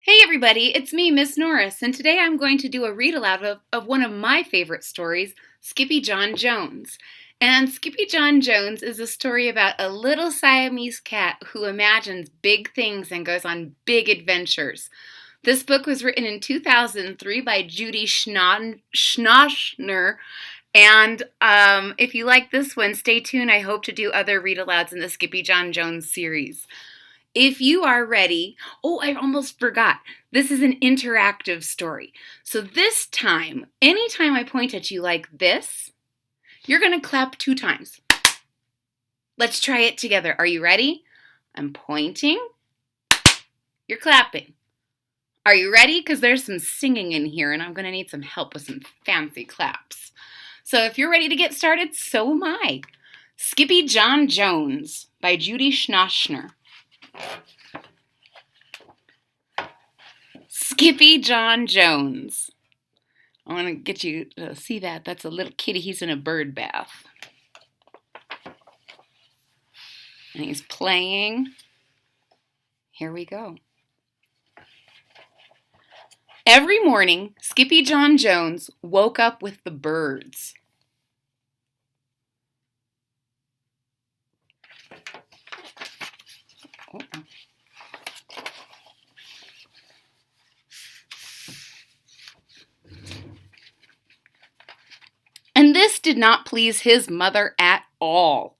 Hey everybody, it's me, Miss Norris, and today I'm going to do a read aloud of one of my favorite stories, Skippyjon Jones. And Skippyjon Jones is a story about a little Siamese cat who imagines big things and goes on big adventures. This book was written in 2003 by Judy Schachner, and if you like this one, stay tuned. I hope to do other read alouds in the Skippyjon Jones series. If you are ready, I almost forgot. This is an interactive story. So this time, anytime I point at you like this, you're going to clap 2 times. Let's try it together. Are you ready? I'm pointing. You're clapping. Are you ready? Because there's some singing in here and I'm going to need some help with some fancy claps. So if you're ready to get started, so am I. Skippyjon Jones by Judy Schachner. Skippyjon Jones. I want to get you to see that. That's a little kitty. He's in a bird bath. And he's playing. Here we go. Every morning, Skippyjon Jones woke up with the birds. And this did not please his mother at all.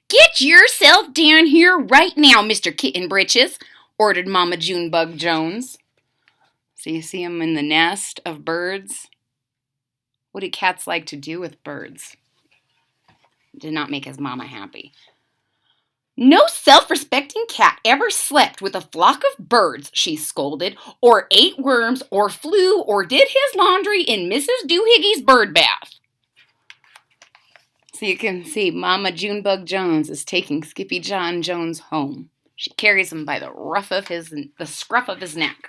"Get yourself down here right now, Mr. Kitten Britches," ordered Mama Junebug Jones. So you see him in the nest of birds. What do cats like to do with birds? Did not make his mama happy. "No self-respecting cat ever slept with a flock of birds," she scolded, "or ate worms, or flew, or did his laundry in Mrs. Doohiggy's bird bath." So you can see Mama Junebug Jones is taking Skippyjon Jones home. She carries him by the scruff of his neck.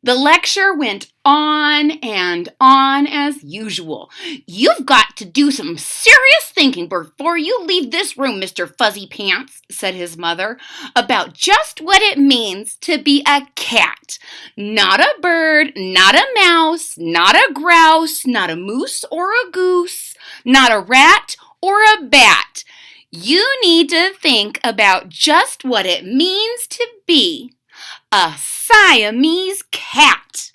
The lecture went on and on as usual. "You've got to do some serious thinking before you leave this room, Mr. Fuzzy Pants," said his mother, "about just what it means to be a cat. Not a bird, not a mouse, not a grouse, not a moose or a goose, not a rat or a bat. You need to think about just what it means to be a Siamese cat.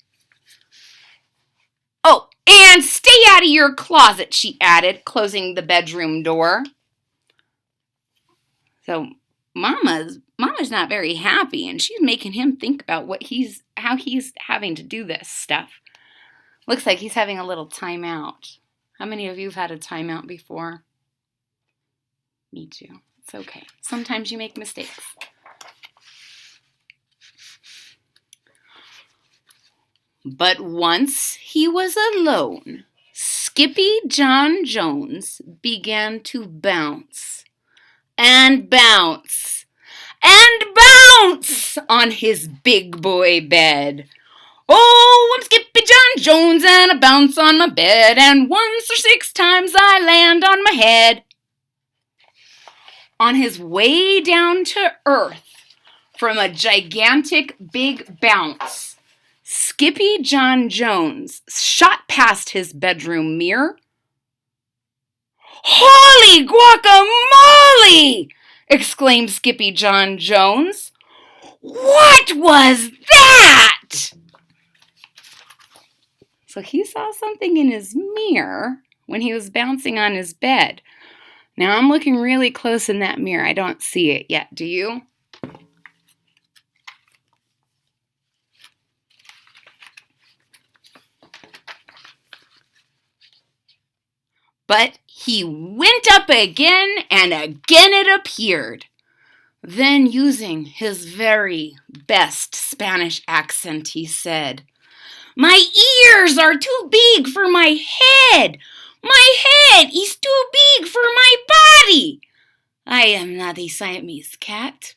Oh, and stay out of your closet," she added, closing the bedroom door. So Mama's not very happy, and she's making him think about how he's having to do this stuff. Looks like he's having a little timeout. How many of you have had a timeout before? Me too. It's okay. Sometimes you make mistakes. But once he was alone, Skippyjon Jones began to bounce and bounce and bounce on his big boy bed. "Oh, I'm Skippyjon Jones and I bounce on my bed, and once or 6 times I land on my head." On his way down to earth from a gigantic big bounce, Skippyjon Jones shot past his bedroom mirror. "Holy guacamole!" exclaimed Skippyjon Jones. "What was that?" So he saw something in his mirror when he was bouncing on his bed. Now I'm looking really close in that mirror. I don't see it yet. Do you? But he went up again, and again it appeared. Then, using his very best Spanish accent, he said, "My ears are too big for my head. My head is too big for my body. I am not a Siamese cat.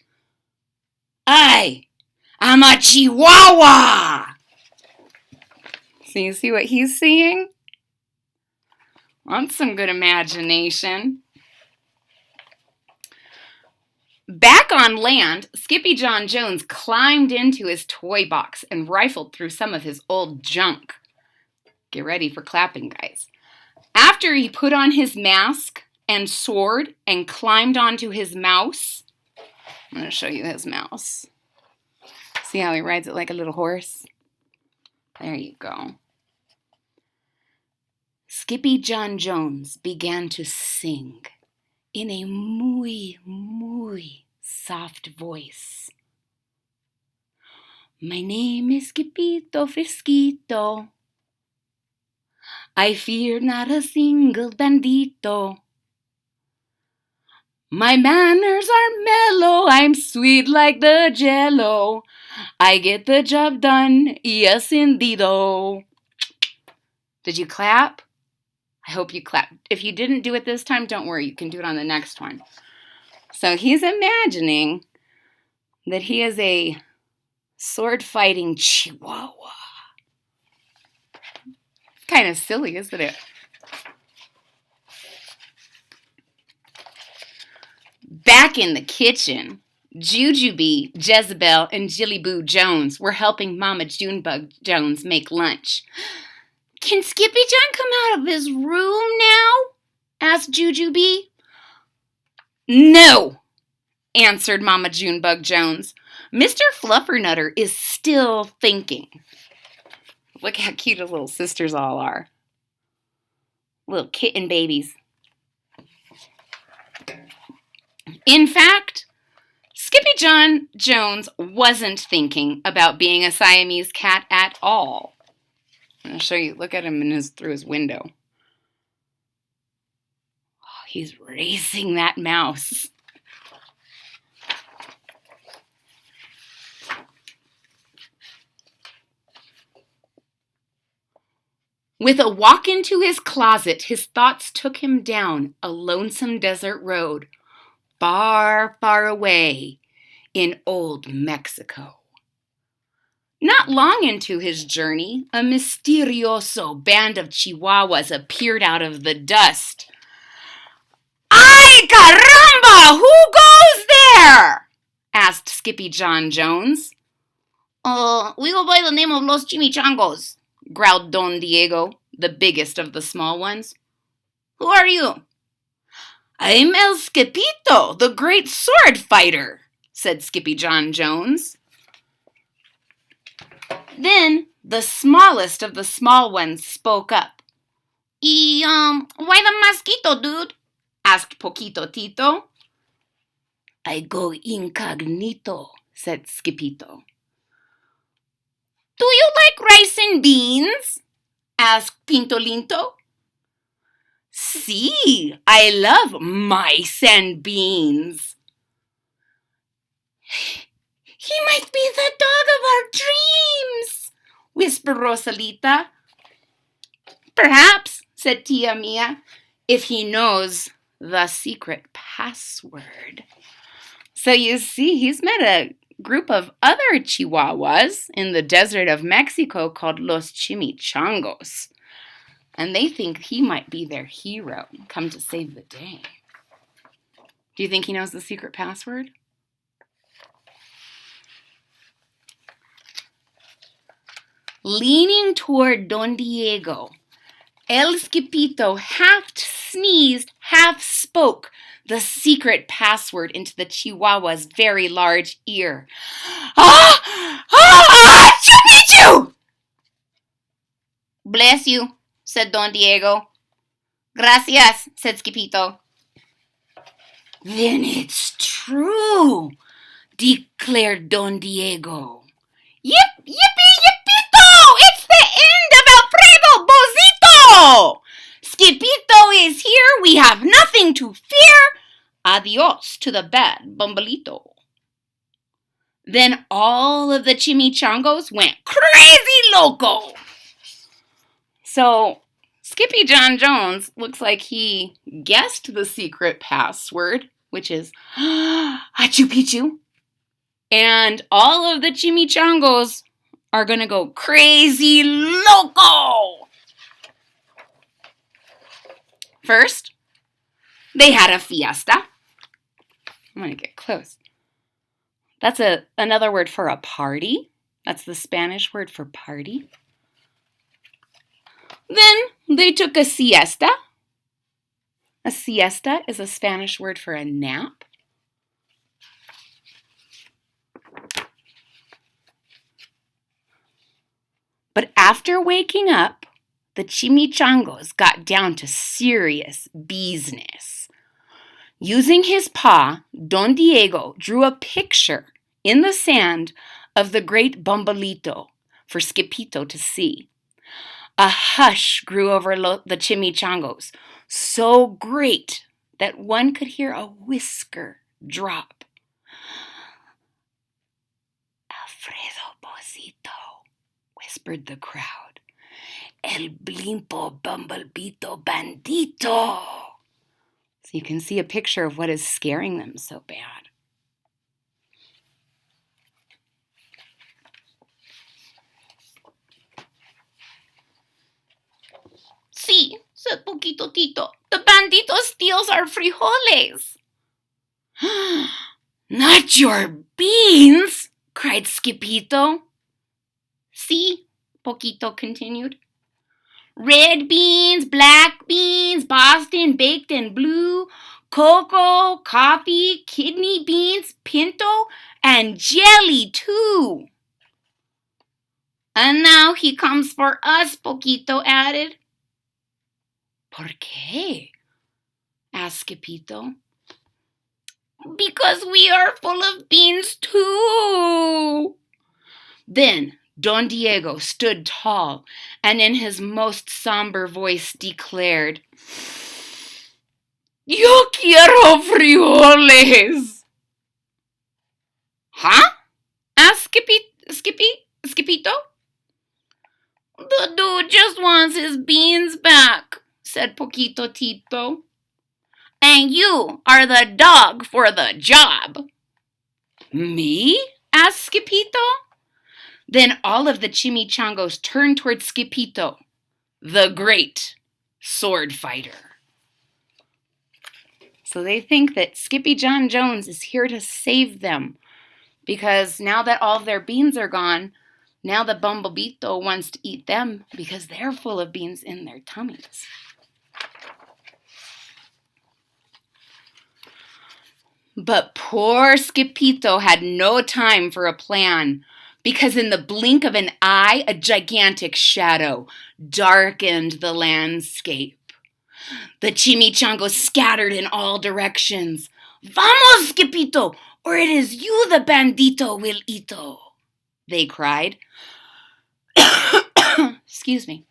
I am a Chihuahua." So you see what he's seeing? Want some good imagination. Back on land, Skippyjon Jones climbed into his toy box and rifled through some of his old junk. Get ready for clapping, guys. After he put on his mask and sword and climbed onto his mouse, I'm going to show you his mouse. See how he rides it like a little horse? There you go. Skippyjon Jones began to sing in a muy, muy soft voice. My name is Skippito Frisquito. I fear not a single bandito. My manners are mellow, I'm sweet like the jello. I get the job done, yes indeedo. Did you clap? I hope you clapped. If you didn't do it this time, don't worry, you can do it on the next one. So he's imagining that he is a sword-fighting chihuahua. Kind of silly, isn't it? Back in the kitchen, Jujubee, Jezebel, and Jillyboo Jones were helping Mama Junebug Jones make lunch. Can Skippyjon come out of his room now? Asked Jujubee. No, answered Mama Junebug Jones. Mr. Fluffernutter is still thinking. Look how cute his little sisters all are. Little kitten babies. In fact, Skippyjon Jones wasn't thinking about being a Siamese cat at all. I'm going to show you. Look at him through his window. Oh, he's racing that mouse. With a walk into his closet, his thoughts took him down a lonesome desert road, far, far away in old Mexico. Not long into his journey, a misterioso band of Chihuahuas appeared out of the dust. Ay, caramba! Who goes there? Asked Skippyjon Jones. We go by the name of Los Chimichangos, growled Don Diego, the biggest of the small ones. Who are you? I'm El Skippito, the great sword fighter, said Skippyjon Jones. Then the smallest of the small ones spoke up. Why the mosquito, dude? Asked Poquito Tito. I go incognito, said Skippito. Do you like rice and beans? Asked Pintolinto. See, I love mice and beans. He might be the dog of our dreams, whispered Rosalita. Perhaps, said Tia Mia, if he knows the secret password. So you see, he's met a group of other Chihuahuas in the desert of Mexico called Los Chimichangos. And they think he might be their hero, come to save the day. Do you think he knows the secret password? Leaning toward Don Diego, El Skippito half sneezed, half spoke the secret password into the Chihuahua's very large ear. Chipichu! Bless you, said Don Diego. Gracias, said Skippito. Then it's true, declared Don Diego. Yip, yippee, yippito! It's the end of Alfredo Bozito! Skippito is here. We have nothing to fear. Adios to the bad Bumbalito. Then all of the Chimichangos went crazy loco. So Skippyjon Jones looks like he guessed the secret password, which is Hachu Pichu. And all of the Chimichangos are going to go crazy loco. First, they had a fiesta. I'm going to get close. That's another word for a party. That's the Spanish word for party. Then they took a siesta. A siesta is a Spanish word for a nap. But after waking up, the chimichangos got down to serious business. Using his paw, Don Diego drew a picture in the sand of the great Bumbalito for Skippyjon to see. A hush grew over the chimichangos, so great that one could hear a whisker drop. Alfredo Bozito, whispered the crowd. El blimpo bumblebito bandito. So you can see a picture of what is scaring them so bad. Sí, said Poquito Tito. The bandito steals our frijoles. Not your beans, cried Skippyjon. See, Poquito continued. Red beans, black beans, Boston baked and blue, cocoa, coffee, kidney beans, pinto, and jelly too. And now he comes for us, Poquito added. ¿Por qué? asked Skippyjon. Because we are full of beans too. Then Don Diego stood tall and in his most somber voice declared, Yo quiero frijoles. Huh? asked Skippyjon. The dude just wants his beans back, said Poquito Tito. And you are the dog for the job. Me? asked Skippyjon. Then all of the chimichangos turned toward Skippyjon, the great sword fighter. So they think that Skippyjon Jones is here to save them because now that all of their beans are gone, now the Bumblebito wants to eat them because they're full of beans in their tummies. But poor Skippyjon had no time for a plan, because in the blink of an eye, a gigantic shadow darkened the landscape. The chimichangos scattered in all directions. Vamos, Skippyjon, or it is you the bandito will eato, they cried. Excuse me.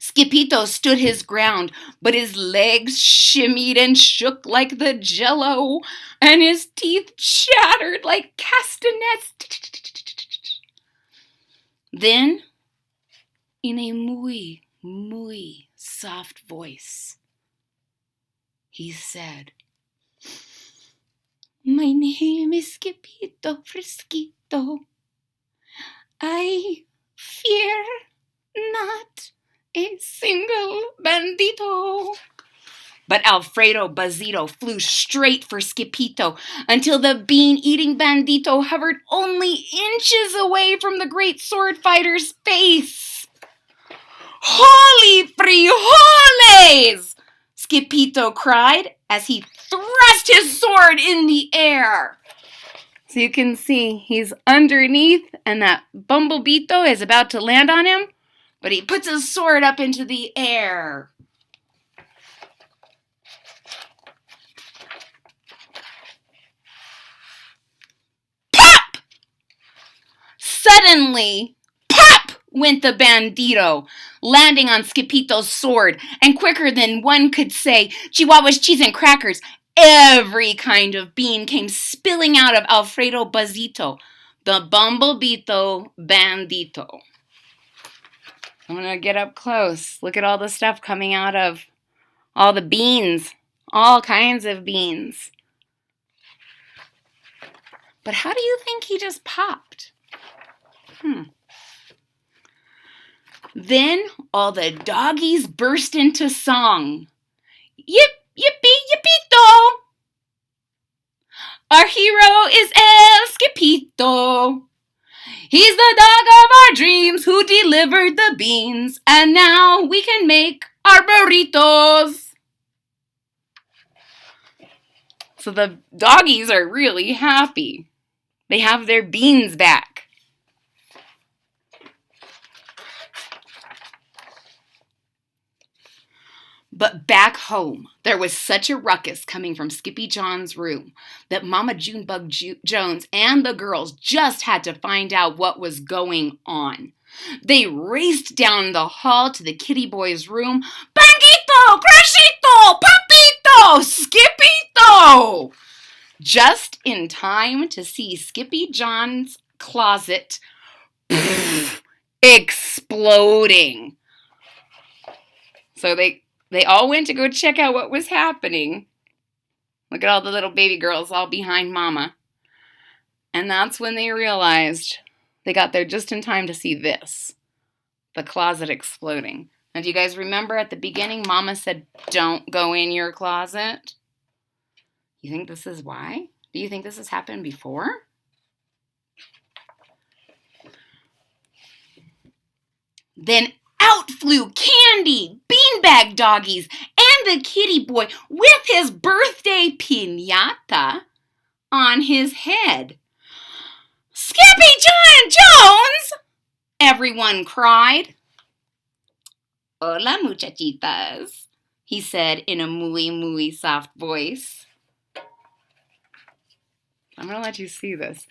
Skippyjon stood his ground, but his legs shimmied and shook like the jello, and his teeth chattered like castanets. Then, in a muy, muy soft voice, he said, My name is Skippyjon Frisquito. I fear not a single bandito. But Alfredo Bozito flew straight for Skippyjon until the bean-eating bandito hovered only inches away from the great sword fighter's face. Holy frijoles! Skippyjon cried as he thrust his sword in the air. So you can see he's underneath and that Bumblebito is about to land on him, but he puts his sword up into the air. Pop! Suddenly, pop went the bandito, landing on Skippyjon's sword, and quicker than one could say, Chihuahuas, cheese, and crackers, every kind of bean came spilling out of Alfredo Bozito, the Bumblebito bandito. I'm going to get up close. Look at all the stuff coming out of all the beans, all kinds of beans. But how do you think he just popped? Then all the doggies burst into song. Yip, yippee, yippito! Our hero is El Skippito. He's the dog of our dreams who delivered the beans, and now we can make our burritos. So the doggies are really happy. They have their beans back. But back home, there was such a ruckus coming from Skippyjon's room that Mama Junebug Jones and the girls just had to find out what was going on. They raced down the hall to the kitty boy's room. Panguito! Crushito! Papito! Skippito! Just in time to see Skippyjon's closet exploding. So they all went to go check out what was happening. Look at all the little baby girls all behind Mama. And that's when they realized they got there just in time to see this. The closet exploding. Now, do you guys remember at the beginning, Mama said, don't go in your closet? You think this is why? Do you think this has happened before? Then out flew Candy, Beanbag Doggies, and the kitty boy with his birthday piñata on his head. Skippyjon Jones! Everyone cried. Hola, muchachitas, he said in a muy soft voice. I'm going to let you see this.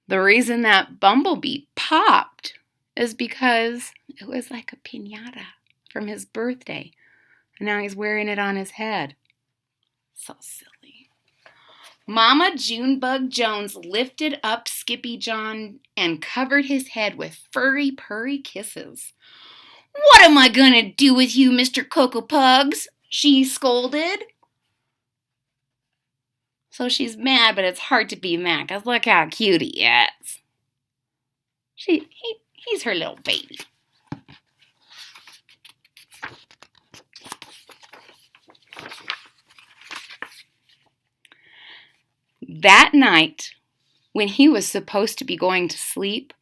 The reason that Bumblebee popped is because it was like a piñata from his birthday. And now he's wearing it on his head. So silly. Mama Junebug Jones lifted up Skippyjon and covered his head with furry, purry kisses. What am I going to do with you, Mr. Cocoa Pugs? She scolded. So she's mad, but it's hard to be mad, because look how cute he is. He's her little baby. That night, when he was supposed to be going to sleep,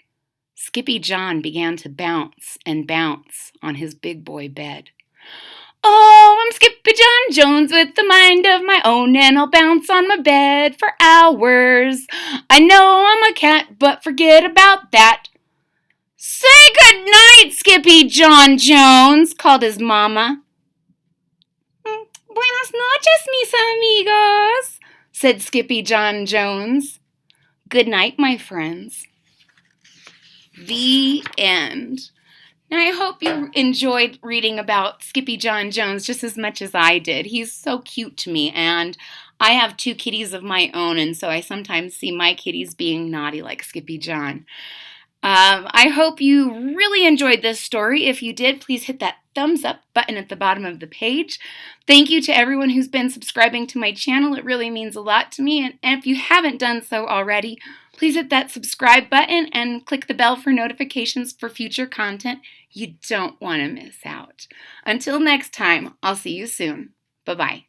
Skippyjon began to bounce and bounce on his big boy bed. Oh, I'm Skippyjon Jones with a mind of my own, and I'll bounce on my bed for hours. I know I'm a cat, but forget about that. Say good night, Skippyjon Jones, called his mama. Buenas noches, mis amigos, said Skippyjon Jones. Good night, my friends. The end. Now, I hope you enjoyed reading about Skippyjon Jones just as much as I did. He's so cute to me, and I have 2 kitties of my own, and so I sometimes see my kitties being naughty like Skippyjon. I hope you really enjoyed this story. If you did, please hit that thumbs up button at the bottom of the page. Thank you to everyone who's been subscribing to my channel. It really means a lot to me. And if you haven't done so already, please hit that subscribe button and click the bell for notifications for future content. You don't want to miss out. Until next time, I'll see you soon. Bye-bye.